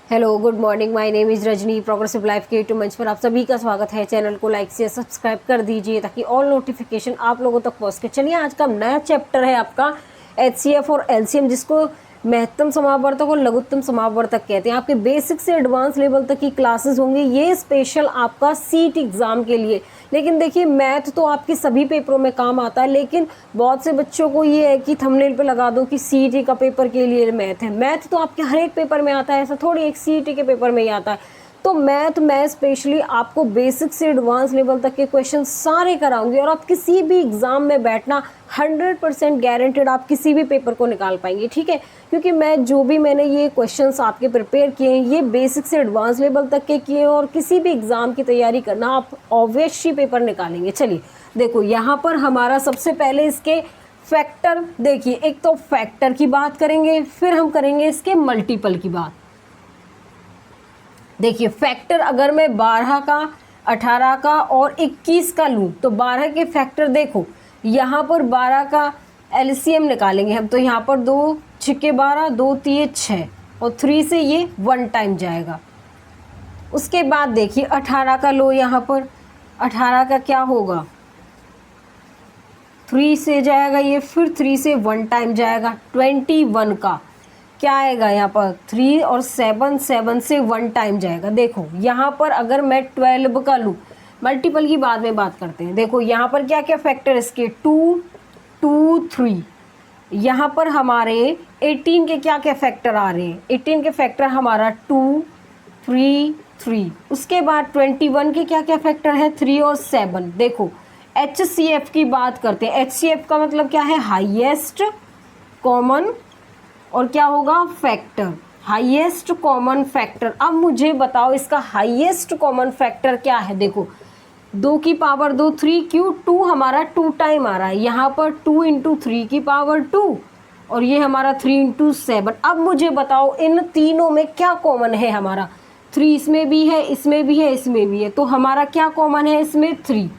Hello, good morning. My name is Rajni. Progressive life के YouTube मंच पर आप सभी का स्वागत है। चैनल को लाइक से सब्सक्राइब कर दीजिए ताकि ऑल नोटिफिकेशन आप लोगों तक पहुंच के। चलिए, आज का नया चैप्टर है आपका एचसीएफ और एलसीएम, जिसको महत्तम समावर्तक और लघुत्तम समावर्तक कहते हैं। आपके बेसिक से एडवांस लेवल तक की क्लासेस होंगी। ये स्पेशल आपका सीट एग्ज़ाम के लिए। लेकिन देखिए, मैथ तो आपके सभी पेपरों में काम आता है, लेकिन बहुत से बच्चों को ये है कि थंबनेल पे लगा दो कि सीईटी का पेपर के लिए मैथ है। मैथ तो आपके हर एक पेपर में आता है, ऐसा थोड़ी एक सीईटी के पेपर में ही आता है। तो मैथ मैं स्पेशली आपको बेसिक से एडवांस लेवल तक के क्वेश्चन सारे कराऊंगी, और आप किसी भी एग्ज़ाम में बैठना 100% गारंटेड आप किसी भी पेपर को निकाल पाएंगे, ठीक है। क्योंकि मैंने ये क्वेश्चंस आपके प्रिपेयर किए हैं, ये बेसिक से एडवांस लेवल तक के किए हैं, और किसी भी एग्ज़ाम की तैयारी करना आप ऑब्वियस ही पेपर निकालेंगे। चलिए देखो, यहाँ पर हमारा सबसे पहले इसके फैक्टर देखिए। एक तो फैक्टर की बात करेंगे, फिर हम करेंगे इसके मल्टीपल की बात। देखिए, फैक्टर अगर मैं 12 का, 18 का और 21 का लूँ तो 12 के फैक्टर देखो, यहाँ पर 12 का एलसीएम निकालेंगे हम, तो यहाँ पर 2 छिक्के 12, 2 तिये 6 और 3 से ये 1 टाइम जाएगा। उसके बाद देखिए 18 का लो, यहाँ पर 18 का क्या होगा, 3 से जाएगा ये, फिर 3 से 1 टाइम जाएगा। 21 का क्या आएगा, यहाँ पर 3 और 7, 7 से 1 टाइम जाएगा। देखो यहाँ पर अगर मैं 12 का लूँ, मल्टीपल की बाद में बात करते हैं। देखो यहाँ पर क्या क्या फैक्टर इसके, 2, 2, 3। यहाँ पर हमारे 18 के क्या क्या फैक्टर आ रहे हैं, 18 के फैक्टर हमारा 2, 3, 3। उसके बाद 21 के क्या क्या फैक्टर है, 3 और 7। देखो एचसीएफ की बात करते हैं। एचसीएफ का मतलब क्या है, हाईएस्ट कॉमन, और क्या होगा, फैक्टर, हाईएस्ट कॉमन फैक्टर। अब मुझे बताओ इसका हाईएस्ट कॉमन फैक्टर क्या है। देखो 2 की पावर 2, 3, क्यों, 2 हमारा 2 टाइम आ रहा है, यहाँ पर 2 इंटू 3 की पावर 2, और ये हमारा 3 इंटू 7। अब मुझे बताओ इन तीनों में क्या कॉमन है हमारा, 3 इसमें भी है, इसमें भी है, इसमें भी है, तो हमारा क्या कॉमन है इसमें, 3,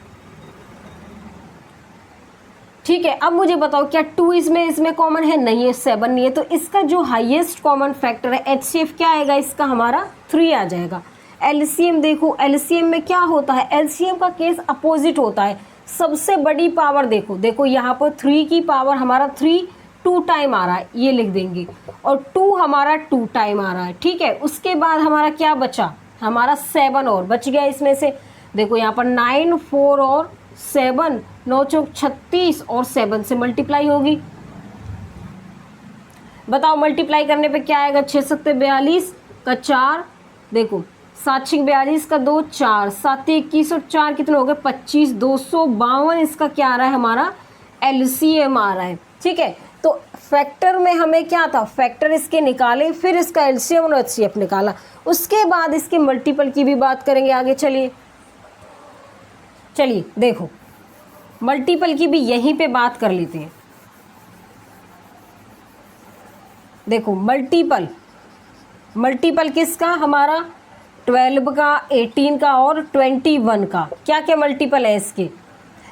ठीक है। अब मुझे बताओ क्या 2 इसमें कॉमन है, नहीं है, 7 नहीं है, तो इसका जो हाईएस्ट कॉमन फैक्टर है एचसीएफ क्या आएगा, इसका हमारा 3 आ जाएगा। एलसीएम देखो, एलसीएम में क्या होता है, एलसीएम का केस अपोजिट होता है। सबसे बड़ी पावर देखो यहाँ पर 3 की पावर हमारा 3 2 टाइम आ रहा है, ये लिख देंगे, और 2 हमारा 2 टाइम आ रहा है, ठीक है। उसके बाद हमारा क्या बचा, हमारा 7 और बच गया इसमें से। देखो यहाँ पर 9, 4 और 7, 9 चौक 36, और 7 से मल्टीप्लाई होगी। बताओ मल्टीप्लाई करने पे क्या आएगा, 6 सत्ते 42 का 4, देखो 7 6 42 का 2, 4 7 21 और 4 कितने हो गए, 25, 252 इसका क्या आ रहा है, हमारा एलसीएम आ रहा है, ठीक है। तो फैक्टर में हमें क्या था, फैक्टर इसके निकाले, फिर इसका एलसीएम और एचसीएफ निकाला, उसके बाद इसके मल्टीपल की भी बात करेंगे आगे। चलिए देखो, मल्टीपल की भी यहीं पे बात कर लेते हैं। देखो मल्टीपल किसका, हमारा 12 का, 18 का और 21 का क्या क्या मल्टीपल है इसके।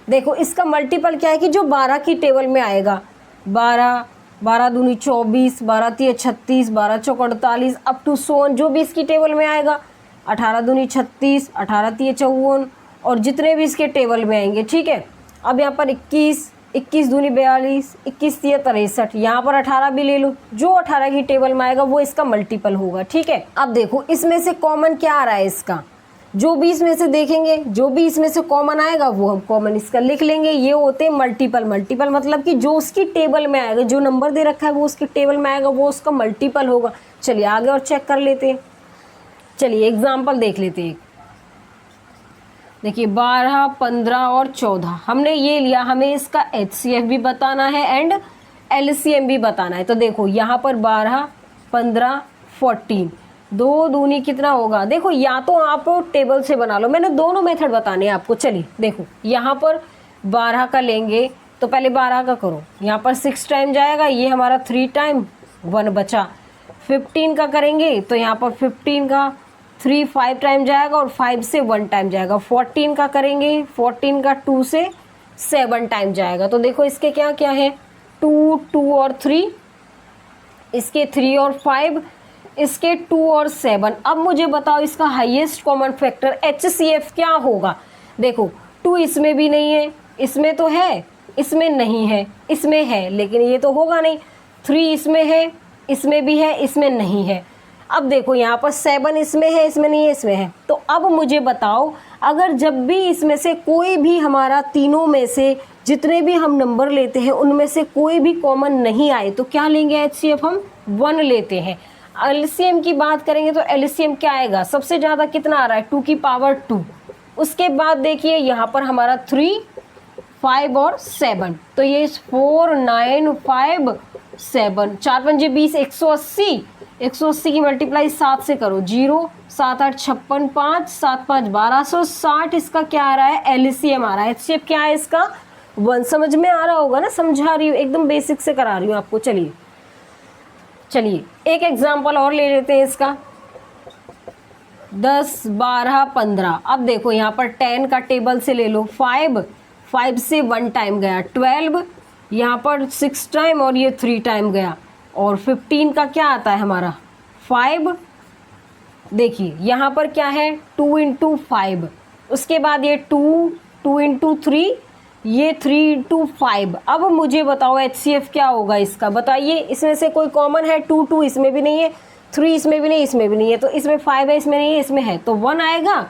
देखो इसका मल्टीपल क्या है कि जो 12 की टेबल में आएगा, 12, 12 दूनी 24, 12 तिये 36, 12 चौक 48, अप टू 100 जो भी इसकी टेबल में आएगा, 18 दूनी 36, 18 तिये 54, और जितने भी इसके टेबल में आएंगे, ठीक है। अब यहाँ पर 21, 21 दूनी 42, 21 तिये 63, यहाँ पर 18 भी ले लो, जो 18 की टेबल में आएगा वो इसका मल्टीपल होगा, ठीक है। अब देखो इसमें से कॉमन क्या आ रहा है इसका, जो भी इसमें से देखेंगे, जो भी इसमें से कॉमन आएगा वो हम कॉमन इसका लिख लेंगे। ये होते हैं मल्टीपल। मल्टीपल मतलब कि जो उसकी टेबल में आएगा, जो नंबर दे रखा है वो उसकी टेबल में आएगा, वो उसका मल्टीपल होगा। चलिए आगे और चेक कर लेते हैं। चलिए एग्जाम्पल देख लेते हैं। देखिए 12, 15 और 14 हमने ये लिया, हमें इसका एचसीएफ भी बताना है एंड एलसीएम भी बताना है। तो देखो यहाँ पर 12, 15, 14, 2 दूनी कितना होगा, देखो या तो आप टेबल से बना लो, मैंने दोनों मेथड बताने हैं आपको। चलिए देखो यहाँ पर 12 का लेंगे तो पहले 12 का करो, यहाँ पर 6 टाइम जाएगा, ये हमारा 3 टाइम 1 बचा। 15 का करेंगे तो यहाँ पर 15 का 3 5 टाइम जाएगा और 5 से 1 टाइम जाएगा। 14 का करेंगे, 14 का 2 से 7 टाइम जाएगा। तो देखो इसके क्या क्या है, 2 2 और 3, इसके 3 और 5, इसके 2 और 7। अब मुझे बताओ इसका हाईएस्ट कॉमन फैक्टर HCF क्या होगा। देखो 2 इसमें भी नहीं है, इसमें तो है, इसमें नहीं है, इसमें है, लेकिन ये तो होगा नहीं। 3 इसमें है, इसमें भी है, इसमें नहीं है। अब देखो यहाँ पर 7 इसमें है, इसमें नहीं है, इसमें है। तो अब मुझे बताओ अगर जब भी इसमें से कोई भी हमारा तीनों में से जितने भी हम नंबर लेते हैं उनमें से कोई भी कॉमन नहीं आए तो क्या लेंगे, HCF हम 1 लेते हैं। LCM की बात करेंगे तो LCM क्या आएगा, सबसे ज़्यादा कितना आ रहा है 2 की पावर 2। उसके बाद देखिए यहाँ पर हमारा 3, 5 और 7, तो ये 4, 9, 5, 7, 4 पंजे 20, 180, 180 की मल्टीप्लाई 7 से करो, 0, 7, 8, 56, 5, 7, 5, 1260। इसका क्या आ रहा है, LCM आ रहा है। HCF क्या है इसका 1। समझ में आ रहा होगा ना, समझा रही हूँ, एकदम बेसिक से करा रही हूँ आपको। चलिए एक एग्जाम्पल और ले लेते हैं इसका, 10, 12, 15। अब देखो यहाँ पर 10 का टेबल से ले लो, 5 से 1 टाइम गया, 12 यहाँ पर 6 टाइम और ये 3 टाइम गया, और 15 का क्या आता है हमारा 5। देखिए यहाँ पर क्या है 2 इंटू 5, उसके बाद ये 2 इंटू 3, ये 3 इंटू 5। अब मुझे बताओ HCF क्या होगा इसका, बताइए। इसमें से कोई कॉमन है, 2 इसमें भी नहीं है, 3 इसमें भी नहीं, इसमें भी नहीं है, तो इसमें 5 है, इसमें नहीं है, इसमें है, तो 1 आएगा।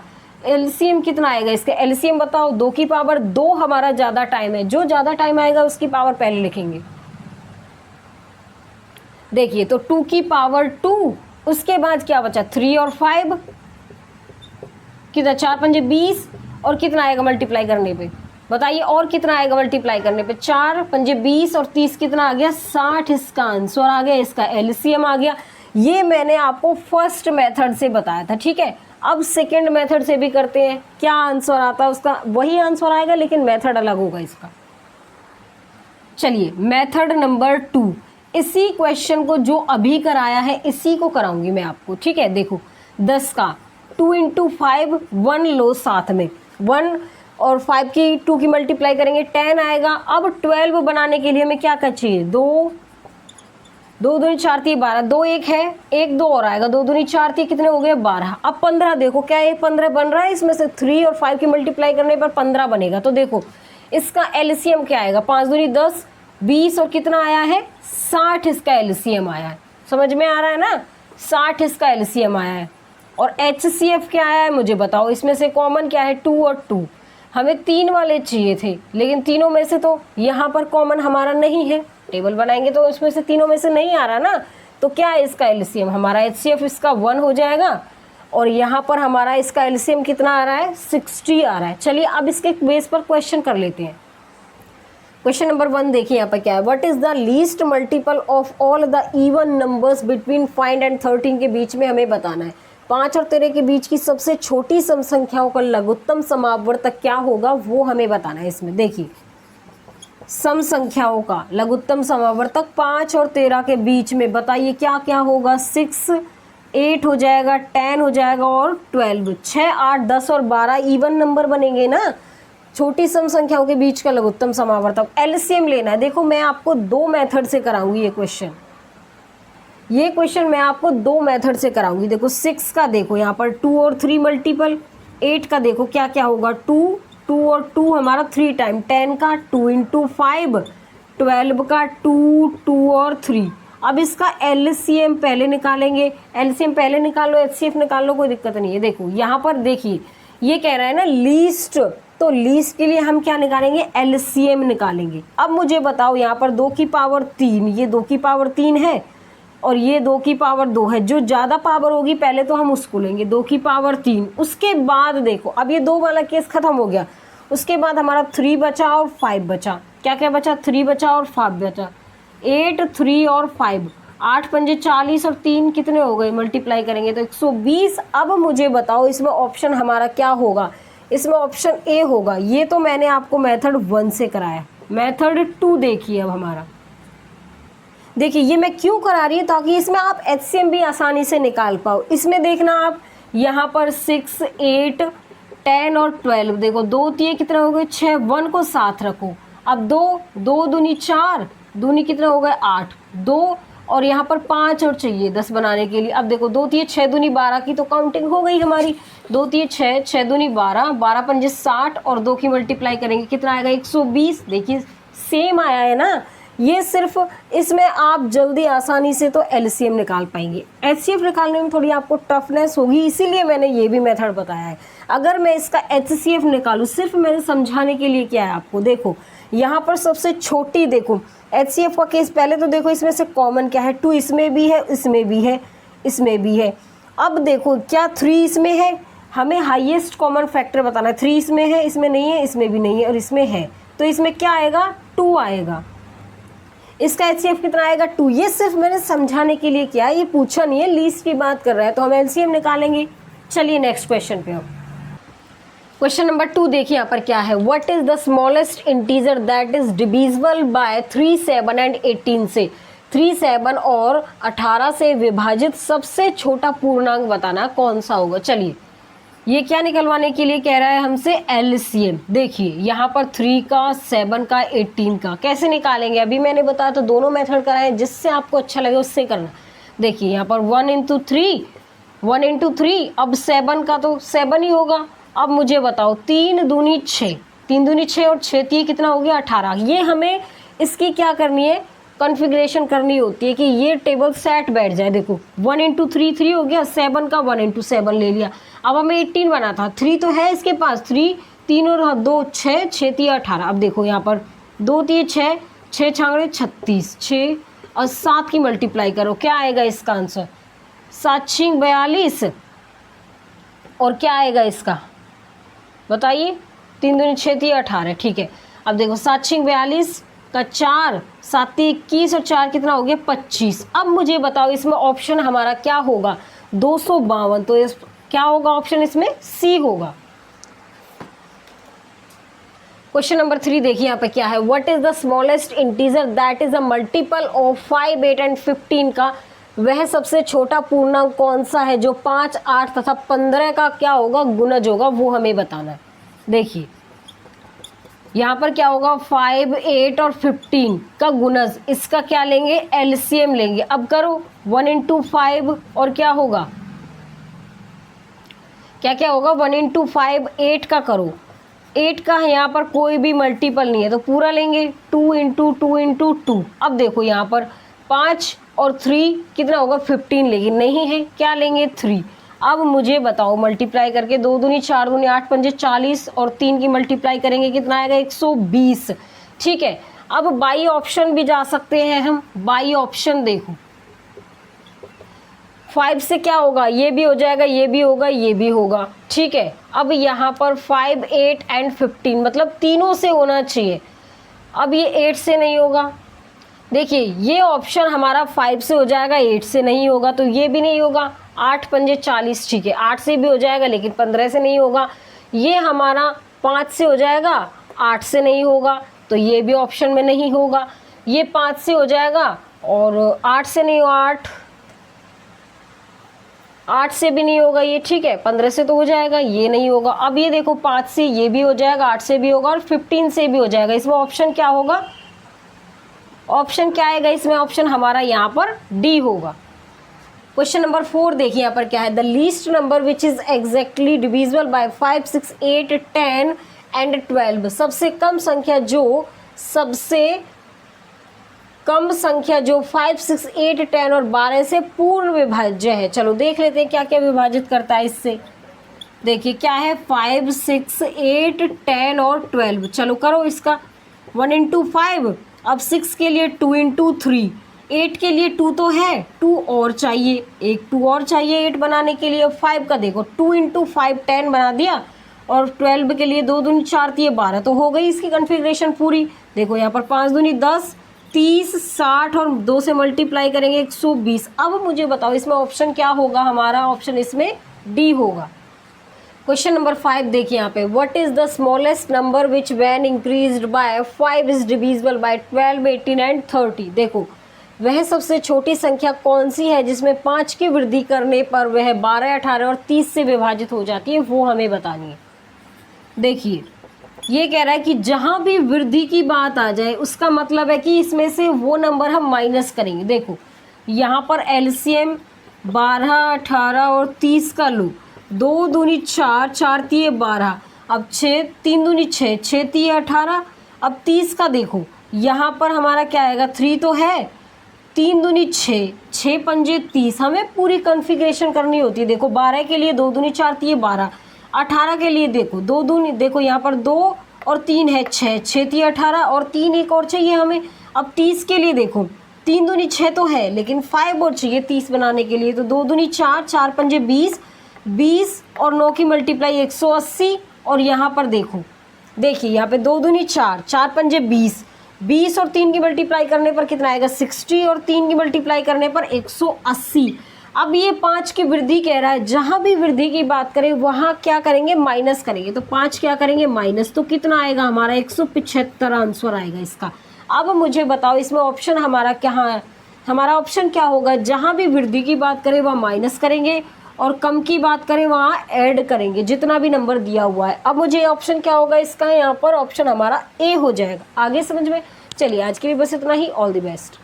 LCM कितना आएगा इसका, LCM बताओ। 2 की पावर 2 हमारा ज़्यादा टाइम है, जो ज़्यादा टाइम आएगा उसकी पावर पहले लिखेंगे। देखिए तो 2 की पावर 2, उसके बाद क्या बचा 3 और 5, कितना 4 पंजे 20, और कितना आएगा मल्टीप्लाई करने पे, बताइए और कितना आएगा मल्टीप्लाई करने पे, 4 पंजे 20 और 30 कितना आ गया 60। इसका आंसर आ गया, इसका LCM आ गया। ये मैंने आपको फर्स्ट मेथड से बताया था, ठीक है। अब सेकंड मेथड से भी करते हैं, क्या आंसर आता है उसका, वही आंसर आएगा लेकिन मेथड अलग होगा इसका। चलिए मेथड नंबर 2, इसी क्वेश्चन को जो अभी कराया है इसी को कराऊंगी मैं आपको, ठीक है। देखो 10 का 2 इंटू 5, 1 लो साथ में, 1 और 5 की 2 की मल्टीप्लाई करेंगे 10 आएगा। अब 12 बनाने के लिए हमें क्या चाहिए, 2 दूनी 4 थी 12, 2 1 है, 1 2 और आएगा, 2 दूनी 4 थी, कितने हो गए 12। अब 15 देखो क्या ये 15 बन रहा है, इसमें से 3 और 5 की मल्टीप्लाई करने पर 15 बनेगा। तो देखो इसका LCM क्या आएगा, 5 दूनी 10, 20 और कितना आया है 60, इसका LCM आया है। समझ में आ रहा है ना, 60 इसका LCM आया है। और HCF क्या आया है मुझे बताओ, इसमें से कॉमन क्या है 2 और 2, हमें 3 वाले चाहिए थे लेकिन तीनों में से तो यहाँ पर कॉमन हमारा नहीं है, टेबल बनाएंगे तो इसमें से तीनों में से नहीं आ रहा ना, तो क्या है इसका LCM हमारा, HCF इसका 1 हो जाएगा। और यहाँ पर हमारा इसका LCM कितना आ रहा है 60 आ रहा है। चलिए अब इसके बेस पर क्वेश्चन कर लेते हैं। क्वेश्चन नंबर 1 देखिए यहाँ पर क्या है, what is the least multiple of all the even numbers between 5 and 13 के बीच में हमें बताना है। 5 और 13 के बीच की सबसे छोटी सम संख्याओं का लघुत्तम समावर्तक क्या होगा वो हमें बताना है। इसमें देखिए सम संख्याओं का लघुत्तम समावर्तक 5 और 13 के बीच में बताइए क्या क्या होगा, 6, 8 हो जाएगा, 10 हो जाएगा और 12, 6, 8, 10 और 12 इवन नंबर बनेंगे ना। छोटी सम संख्याओं के बीच का लघुत्तम समावर्तक LCM लेना है। देखो मैं आपको 2 मेथड से कराऊंगी ये क्वेश्चन मैं आपको 2 मेथड से कराऊंगी। देखो 6 का देखो यहाँ पर 2 और 3 मल्टीपल, 8 का देखो क्या क्या होगा 2 और 2 हमारा 3 टाइम, 10 का 2 इंटू 5, 12 का 2 और 3। अब इसका LCM पहले निकालेंगे, LCM पहले निकाल लो, HCF निकाल लो, कोई दिक्कत नहीं है। देखो यहाँ पर देखिए ये कह रहा है ना लीस्ट, तो लीस्ट के लिए हम क्या निकालेंगे LCM निकालेंगे। अब मुझे बताओ यहाँ पर 2 की पावर 3, ये 2 की पावर 3 है और ये 2 की पावर 2 है, जो ज़्यादा पावर होगी पहले तो हम उसको लेंगे, 2 की पावर 3। उसके बाद देखो अब ये 2 वाला केस खत्म हो गया, उसके बाद हमारा 3 बचा और 5 बचा, क्या क्या बचा 3 बचा और 5 बचा, 8, 3 और 5, 8 पंजे 40 और 3 कितने हो गए, मल्टीप्लाई करेंगे तो 120। अब मुझे बताओ इसमें ऑप्शन हमारा क्या होगा, इसमें ऑप्शन ए होगा। ये तो मैंने आपको मेथड 1 से कराया, मेथड 2 देखिए अब हमारा। देखिए ये मैं क्यों करा रही हूँ, ताकि इसमें आप HCM भी आसानी से निकाल पाओ। इसमें देखना आप यहाँ पर 6, 8, 10 और 12, देखो 2 3 कितना हो गए 6, 1 को साथ रखो। अब 2 दूनी 4, दूनी कितना हो गए 8, 2 और यहाँ पर 5 और चाहिए 10 बनाने के लिए। अब देखो 2 3 6 दूनी 12 की तो काउंटिंग हो गई हमारी। 2 3 6, 6 दूनी 12, 12 पंजे 60 और 2 की मल्टीप्लाई करेंगे कितना आएगा 120। देखिए सेम आया है ना। ये सिर्फ इसमें आप जल्दी आसानी से तो एलसीएम निकाल पाएंगे। एचसीएफ निकालने में थोड़ी आपको टफनेस होगी, इसीलिए मैंने ये भी मेथड बताया है। अगर मैं इसका एचसीएफ निकालूँ, सिर्फ मैंने समझाने के लिए क्या है आपको, देखो यहाँ पर सबसे छोटी देखो एचसीएफ का केस। पहले तो देखो इसमें से कॉमन क्या है, 2 इसमें भी है, इसमें भी है, इसमें भी है। अब देखो क्या 3 इसमें है, हमें हाईएस्ट कॉमन फैक्टर बताना है। 3 इसमें है, इसमें नहीं है, इसमें भी नहीं है और इसमें है, तो इसमें क्या आएगा 2 आएगा। इसका एचसीएफ कितना आएगा 2। ये सिर्फ मैंने समझाने के लिए किया, ये पूछा नहीं है, लीस्ट की बात कर रहा है तो हम एलसीएम निकालेंगे। चलिए नेक्स्ट क्वेश्चन पे। अब क्वेश्चन नंबर 2 देखिए यहाँ पर क्या है, what is the smallest integer that is divisible by 3, 7 and 18 से। 3, 7 और 18 से विभाजित सबसे छोटा पूर्णांक बताना कौन सा होगा। चलिए ये क्या निकलवाने के लिए कह रहा है हमसे, एलसीएम। देखिए यहाँ पर 3 का, 7 का, 18 का कैसे निकालेंगे, अभी मैंने बताया तो दोनों मेथड कराए, जिससे आपको अच्छा लगे उससे करना। देखिए यहाँ पर 1 इंटू 3, अब 7 का तो 7 ही होगा। अब मुझे बताओ 3 दूनी 6, 3 दूनी 6 और 6 3 कितना हो गया 18। ये हमें इसकी क्या करनी है, कॉन्फ़िगरेशन करनी होती है कि ये टेबल सेट बैठ जाए। देखो 1 इंटू 3 3 हो गया, 7 का 1 इंटू 7 ले लिया। अब हमें 18 बना था, 3 तो है इसके पास, 3 3 और 2 6, 6 3 18। अब देखो यहाँ पर 2 3 6, 6 छांगड़े 36, 6 और 7 की मल्टीप्लाई करो, क्या आएगा इसका आंसर 7 6 42 और क्या आएगा इसका बताइए, 3 दूनी 6 3 18। ठीक है, अब देखो 7 6 42 का 4, 7 21 और 4 कितना हो गया 25। अब मुझे बताओ इसमें ऑप्शन हमारा क्या होगा 252, तो इस क्या होगा ऑप्शन इसमें सी होगा। क्वेश्चन नंबर 3 देखिए यहाँ पे क्या है, what is the smallest integer that is a multiple of 5 8 and 15 का। वह सबसे छोटा पूर्णांक कौन सा है जो 5 8 तथा 15 का क्या होगा गुणज होगा, वो हमें बताना है। देखिए यहाँ पर क्या होगा 5 8 और 15 का गुणज, इसका क्या लेंगे एलसीएम लेंगे। अब करो 1 इंटू 5 और क्या होगा, क्या क्या होगा 1 इंटू 5 8 का करो, 8 का यहाँ पर कोई भी मल्टीपल नहीं है तो पूरा लेंगे 2 इंटू 2 इंटू 2। अब देखो यहाँ पर 5 और 3 कितना होगा 15 लेकिन नहीं है, क्या लेंगे 3। अब मुझे बताओ मल्टीप्लाई करके 2 दूनी 4 दूनी 8 पंजे 40 और 3 की मल्टीप्लाई करेंगे कितना आएगा 120। ठीक है, अब बाई ऑप्शन भी जा सकते हैं हम। बाई ऑप्शन देखो 5 से क्या होगा, ये भी हो जाएगा, ये भी होगा, ये भी होगा। ठीक है, अब यहाँ पर 5 8 एंड 15 मतलब तीनों से होना चाहिए। अब ये 8 से नहीं होगा, देखिए ये ऑप्शन हमारा 5 से हो जाएगा, 8 से नहीं होगा, तो ये भी नहीं होगा। 8 पंजे 40, ठीक है 8 से भी हो जाएगा लेकिन 15 से नहीं होगा। ये हमारा 5 से हो जाएगा, 8 से नहीं होगा, तो ये भी ऑप्शन में नहीं होगा। ये 5 से हो जाएगा और 8 से नहीं होगा, 8 से भी नहीं होगा ये। ठीक है, 15 से तो हो जाएगा, ये नहीं होगा। अब ये देखो 5 से ये भी हो जाएगा, 8 से भी होगा और 15 से भी हो जाएगा। इसमें ऑप्शन क्या होगा, ऑप्शन क्या आएगा इसमें, ऑप्शन हमारा यहाँ पर डी होगा। क्वेश्चन नंबर 4 देखिए यहाँ पर क्या है, the least number which is exactly divisible by 5 6 8 10 and 12। सबसे कम संख्या जो 5 6 8 10 और 12 से पूर्ण विभाज्य है। चलो देख लेते हैं क्या क्या विभाजित करता है इससे। देखिए क्या है 5 6 8 10 और 12। चलो करो इसका 1 इंटू 5। अब 6 के लिए 2 इंटू 3, 8 के लिए 2 तो है, 2 और चाहिए, एक 2 और चाहिए 8 बनाने के लिए। अब 5 का देखो 2 इंटू 5 10 बना दिया और 12 के लिए 2 दूनी 4 3 12, तो हो गई इसकी कन्फिग्रेशन पूरी। देखो यहाँ पर 5 दूनी 10 30 60 और 2 से मल्टीप्लाई करेंगे 120। अब मुझे बताओ इसमें ऑप्शन क्या होगा, हमारा ऑप्शन इसमें डी होगा। क्वेश्चन नंबर 5 देखिए यहाँ पे, what is the smallest number which when increased by 5 is divisible by 12 18 and 30। देखो वह सबसे छोटी संख्या कौन सी है जिसमें 5 की वृद्धि करने पर वह 12 18 और 30 से विभाजित हो जाती है, वो हमें बतानी है। देखिए ये कह रहा है कि जहाँ भी वृद्धि की बात आ जाए उसका मतलब है कि इसमें से वो नंबर हम माइनस करेंगे। देखो यहाँ पर एलसीएम 12, 18 और 30 का लो। 2 दूनी 4, 4 तिये 12, अब 6, 3 दूनी 6, 6 तिये 18। अब 30 का देखो, यहाँ पर हमारा क्या आएगा, 3 तो है, 3 दूनी 6, 6 पंजे 30। हमें पूरी कॉन्फ़िगरेशन करनी होती है। देखो 12 के लिए 2 दूनी 4 तिये 12, 18 के लिए देखो 2 दूनी, देखो यहाँ पर 2 और 3 है 6, 6 तिये 18 और 3 एक और चाहिए हमें। अब 30 के लिए देखो, 3 दूनी 6 तो है, लेकिन 5 और चाहिए 30 बनाने के लिए। तो 2 दूनी 4, 4 पंजे 20, 20 और 9 की मल्टीप्लाई 180। और यहाँ पर देखो, देखिए यहाँ पे 2 दूनी 4, 4 पंजे 20, 20 और 3 की मल्टीप्लाई करने पर कितना आएगा 60, और 3 की मल्टीप्लाई करने पर 180। अब ये 5 की वृद्धि कह रहा है, जहाँ भी वृद्धि की बात करें वहाँ क्या करेंगे, माइनस करेंगे। तो 5 क्या करेंगे, माइनस। तो कितना आएगा हमारा 175 आंसर आएगा इसका। अब मुझे बताओ इसमें ऑप्शन हमारा क्या है, हमारा ऑप्शन क्या होगा, जहाँ भी वृद्धि की बात करें वहाँ माइनस करेंगे और कम की बात करें वहाँ ऐड करेंगे, जितना भी नंबर दिया हुआ है। अब मुझे ऑप्शन क्या होगा इसका, यहाँ पर ऑप्शन हमारा ए हो जाएगा। आगे समझ में, चलिए आज के लिए बस इतना ही। All the best.